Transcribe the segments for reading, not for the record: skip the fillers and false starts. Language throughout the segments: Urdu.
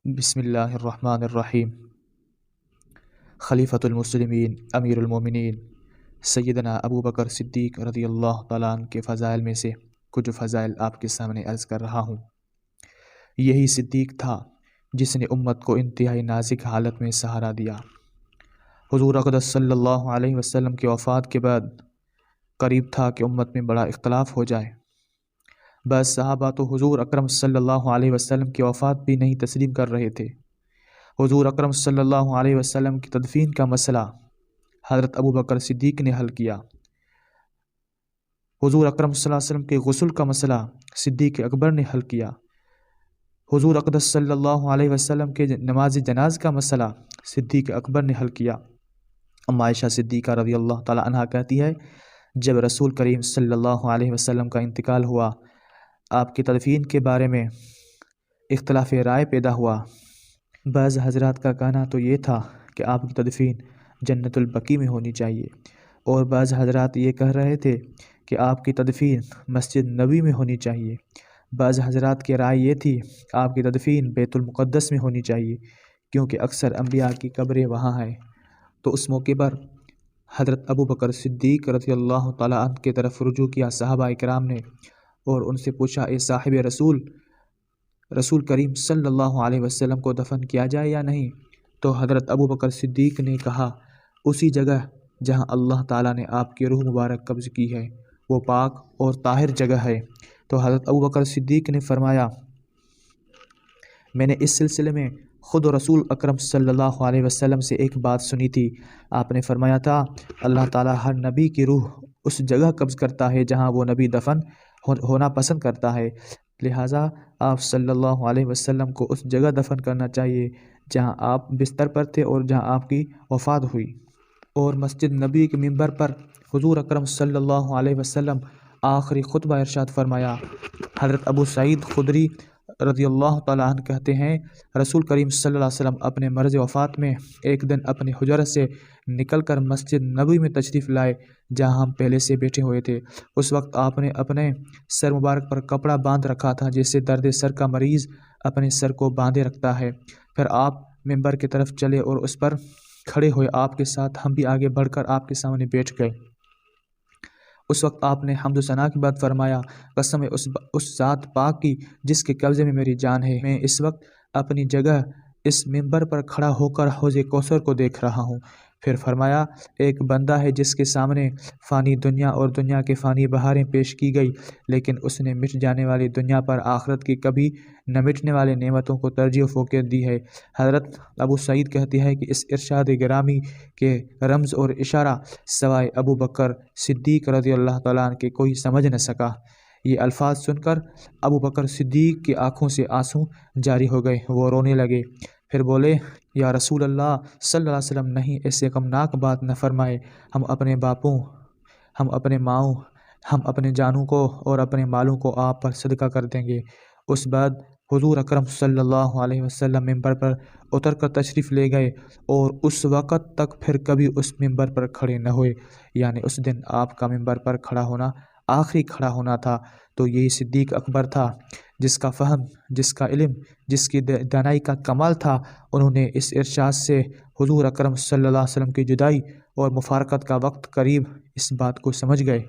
بسم اللہ الرحمن الرحیم۔ خلیفۃ المسلمین امیر المومنین سیدنا ابو بکر صدیق رضی اللہ تعالیٰ عنہ کے فضائل میں سے کچھ فضائل آپ کے سامنے عرض کر رہا ہوں۔ یہی صدیق تھا جس نے امت کو انتہائی نازک حالت میں سہارا دیا۔ حضور اقدس صلی اللہ علیہ وسلم کی وفات کے بعد قریب تھا کہ امت میں بڑا اختلاف ہو جائے۔ بعض صحابہ تو حضور اکرم صلی اللہ علیہ وسلم کی وفات بھی نہیں تسلیم کر رہے تھے۔ حضور اکرم صلی اللہ علیہ وسلم کی تدفین کا مسئلہ حضرت ابو بکر صدیق نے حل کیا۔ حضور اکرم صلی اللہ علیہ وسلم کے غسل کا مسئلہ صدیق اکبر نے حل کیا۔ حضور اقدس صلی اللہ علیہ وسلم کے نماز جناز کا مسئلہ صدیق اکبر نے حل کیا۔ ام عائشہ صدیقہ رضی اللہ تعالی عنہا کہتی ہے، جب رسول کریم صلی اللہ علیہ وسلم کا انتقال ہوا، آپ کی تدفین کے بارے میں اختلاف رائے پیدا ہوا۔ بعض حضرات کا کہنا تو یہ تھا کہ آپ کی تدفین جنت البقیع میں ہونی چاہیے، اور بعض حضرات یہ کہہ رہے تھے کہ آپ کی تدفین مسجد نبوی میں ہونی چاہیے۔ بعض حضرات کی رائے یہ تھی آپ کی تدفین بیت المقدس میں ہونی چاہیے، کیونکہ اکثر انبیاء کی قبریں وہاں ہیں۔ تو اس موقع پر حضرت ابو بکر صدیق رضی اللہ تعالیٰ عنہ کی طرف رجوع کیا صحابہ کرام نے، اور ان سے پوچھا، اے صاحب رسول کریم صلی اللہ علیہ وسلم کو دفن کیا جائے یا نہیں؟ تو حضرت ابو بکر صدیق نے کہا، اسی جگہ جہاں اللہ تعالیٰ نے آپ کی روح مبارک قبض کی ہے، وہ پاک اور طاہر جگہ ہے۔ تو حضرت ابو بکر صدیق نے فرمایا، میں نے اس سلسلے میں خود رسول اکرم صلی اللہ علیہ وسلم سے ایک بات سنی تھی۔ آپ نے فرمایا تھا، اللہ تعالیٰ ہر نبی کی روح اس جگہ قبض کرتا ہے جہاں وہ نبی دفن ہونا پسند کرتا ہے، لہٰذا آپ صلی اللہ علیہ وسلم کو اس جگہ دفن کرنا چاہیے جہاں آپ بستر پر تھے اور جہاں آپ کی وفات ہوئی۔ اور مسجد نبی کے ممبر پر حضور اکرم صلی اللہ علیہ وسلم آخری خطبہ ارشاد فرمایا۔ حضرت ابو سعید خدری رضی اللہ تعالیٰ عنہ کہتے ہیں، رسول کریم صلی اللہ علیہ وسلم اپنے مرض وفات میں ایک دن اپنے حجرت سے نکل کر مسجد نبوی میں تشریف لائے جہاں ہم پہلے سے بیٹھے ہوئے تھے۔ اس وقت آپ نے اپنے سر مبارک پر کپڑا باندھ رکھا تھا، جیسے درد سر کا مریض اپنے سر کو باندھے رکھتا ہے۔ پھر آپ ممبر کی طرف چلے اور اس پر کھڑے ہوئے، آپ کے ساتھ ہم بھی آگے بڑھ کر آپ کے سامنے بیٹھ گئے۔ اس وقت آپ نے حمد و ثنا کی بات فرمایا، قسم ہے اس ذات پاک کی جس کے قبضے میں میری جان ہے، میں اس وقت اپنی جگہ اس ممبر پر کھڑا ہو کر حوض کوثر کو دیکھ رہا ہوں۔ پھر فرمایا، ایک بندہ ہے جس کے سامنے فانی دنیا اور دنیا کے فانی بہاریں پیش کی گئی، لیکن اس نے مٹ جانے والی دنیا پر آخرت کی کبھی نہ مٹنے والے نعمتوں کو ترجیح و فوقیت دی ہے۔ حضرت ابو سعید کہتی ہے کہ اس ارشاد گرامی کے رمز اور اشارہ سوائے ابو بکر صدیق رضی اللہ تعالیٰ عنہ کے کوئی سمجھ نہ سکا۔ یہ الفاظ سن کر ابو بکر صدیق کی آنکھوں سے آنسو جاری ہو گئے، وہ رونے لگے۔ پھر بولے، یا رسول اللہ صلی اللہ علیہ وسلم، نہیں، ایسے غمناک بات نہ فرمائے، ہم اپنے باپوں، ہم اپنے ماؤں، ہم اپنے جانوں کو اور اپنے مالوں کو آپ پر صدقہ کر دیں گے۔ اس بعد حضور اکرم صلی اللہ علیہ وسلم ممبر پر اتر کر تشریف لے گئے اور اس وقت تک پھر کبھی اس ممبر پر کھڑے نہ ہوئے، یعنی اس دن آپ کا ممبر پر کھڑا ہونا آخری کھڑا ہونا تھا۔ تو یہی صدیق اکبر تھا جس کا فہم، جس کا علم، جس کی دانائی کا کمال تھا۔ انہوں نے اس ارشاد سے حضور اکرم صلی اللہ علیہ وسلم کی جدائی اور مفارقت کا وقت قریب اس بات کو سمجھ گئے۔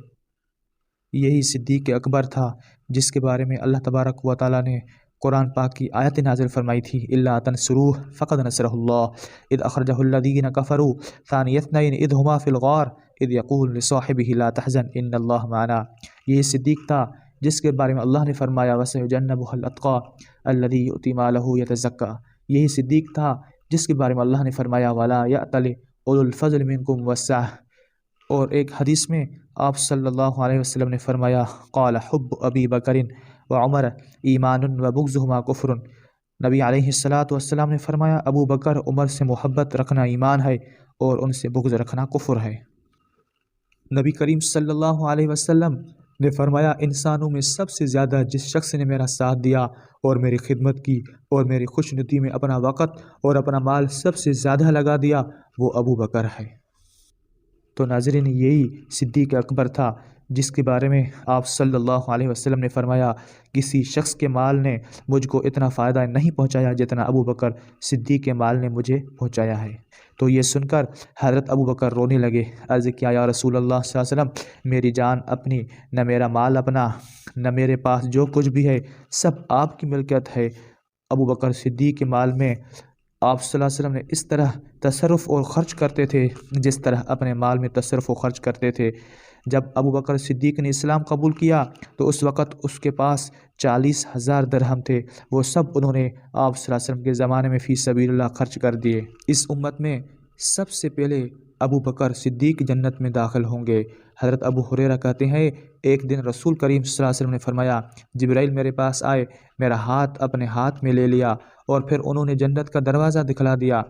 یہی صدیق اکبر تھا جس کے بارے میں اللہ تبارک و تعالیٰ نے قرآن پاک کی آیت نازل فرمائی تھی، الا تنصروہ فقد نصرہ اللہ اذ اخرجہ الذین کفروا ثانی اثنین اذ ہما فی الغار اذ یقول لصاحبہ لا تحزن ان اللہ معنا۔ یہ صدیق تھا جس کے بارے میں اللہ نے فرمایا، وسیجنبھا الاتقی الذی یؤتی مالہ یتزکی۔ یہی صدیق تھا جس کے بارے میں اللہ نے فرمایا، ولا یأتل اولو الفضل منکم والسعہ۔ اور ایک حدیث میں آپ صلی اللہ علیہ وسلم نے فرمایا، قال حب ابی بکر وعمر ایمان وبغضہما کفر۔ نبی علیہ السلام نے فرمایا، ابو بکر عمر سے محبت رکھنا ایمان ہے اور ان سے بغض رکھنا کفر ہے۔ نبی کریم صلی اللہ علیہ وسلم نے فرمایا، انسانوں میں سب سے زیادہ جس شخص نے میرا ساتھ دیا اور میری خدمت کی اور میری خوش ندی میں اپنا وقت اور اپنا مال سب سے زیادہ لگا دیا، وہ ابو بکر ہے۔ تو ناظرین، یہی صدیق اکبر تھا جس کے بارے میں آپ صلی اللہ علیہ وسلم نے فرمایا کسی شخص کے مال نے مجھ کو اتنا فائدہ نہیں پہنچایا جتنا ابو بکر صدیق کے مال نے مجھے پہنچایا ہے۔ تو یہ سن کر حضرت ابو بکر رونے لگے، عرض کیا یا رسول اللہ صلی اللہ علیہ وسلم، میری جان اپنی، نہ میرا مال اپنا، نہ میرے پاس جو کچھ بھی ہے سب آپ کی ملکیت ہے۔ ابو بکر صدیق کے مال میں آپ صلی اللہ علیہ وسلم نے اس طرح تصرف اور خرچ کرتے تھے جس طرح اپنے مال میں تصرف و خرچ کرتے تھے۔ جب ابو بکر صدیق نے اسلام قبول کیا تو اس وقت اس کے پاس 40,000 درہم تھے، وہ سب انہوں نے آپ صلی اللہ علیہ وسلم کے زمانے میں فی سبیل اللہ خرچ کر دیے۔ اس امت میں سب سے پہلے ابو بکر صدیق جنت میں داخل ہوں گے۔ حضرت ابو ہریرہ کہتے ہیں ایک دن رسول کریم صلی اللہ علیہ وسلم نے فرمایا جبرائیل میرے پاس آئے، میرا ہاتھ اپنے ہاتھ میں لے لیا اور پھر انہوں نے جنت کا دروازہ دکھلا دیا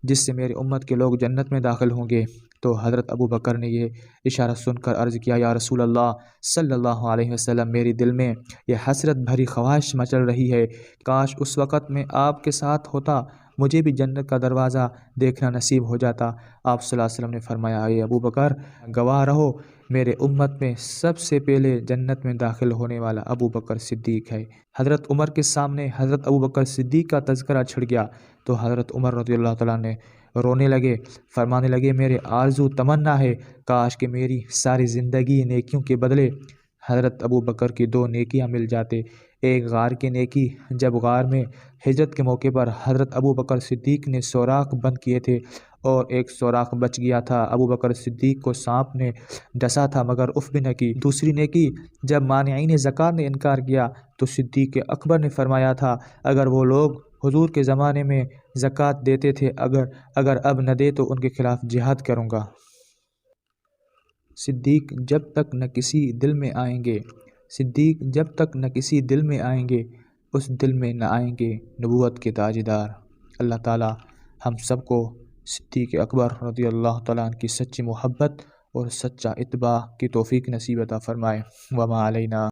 جس سے میری امت کے لوگ جنت میں داخل ہوں گے۔ تو حضرت ابو بکر نے یہ اشارہ سن کر عرض کیا یا رسول اللہ صلی اللہ علیہ وسلم، میری دل میں یہ حسرت بھری خواہش مچل رہی ہے، کاش اس وقت میں آپ کے ساتھ ہوتا، مجھے بھی جنت کا دروازہ دیکھنا نصیب ہو جاتا۔ آپ صلی اللہ علیہ وسلم نے فرمایا اے ابو بکر، گواہ رہو میرے امت میں سب سے پہلے جنت میں داخل ہونے والا ابو بکر صدیق ہے۔ حضرت عمر کے سامنے حضرت ابو بکر صدیق کا تذکرہ چھڑ گیا تو حضرت عمر رضی اللہ تعالیٰ نے رونے لگے، فرمانے لگے میرے آرزو تمنا ہے کاش کہ میری ساری زندگی نیکیوں کے بدلے حضرت ابو بکر کی 2 نیکیاں مل جاتے۔ ایک غار کی نیکی، جب غار میں ہجرت کے موقع پر حضرت ابو بکر صدیق نے سوراخ بند کیے تھے اور ایک سوراخ بچ گیا تھا، ابو بکر صدیق کو سانپ نے ڈسا تھا مگر اف بھی نہ کی۔ دوسری نیکی، جب مانعین زکوٰۃ نے انکار کیا تو صدیق اکبر نے فرمایا تھا اگر وہ لوگ حضور کے زمانے میں زکوٰۃ دیتے تھے، اگر اب نہ دے تو ان کے خلاف جہاد کروں گا۔ صدیق جب تک نہ کسی دل میں آئیں گے، صدیق جب تک نہ کسی دل میں آئیں گے اس دل میں نہ آئیں گے نبوت کے تاجدار۔ اللہ تعالی ہم سب کو صدیق اکبر رضی اللہ تعالیٰ عنہ کی سچی محبت اور سچا اتباع کی توفیق نصیب عطا فرمائے۔ وما علینا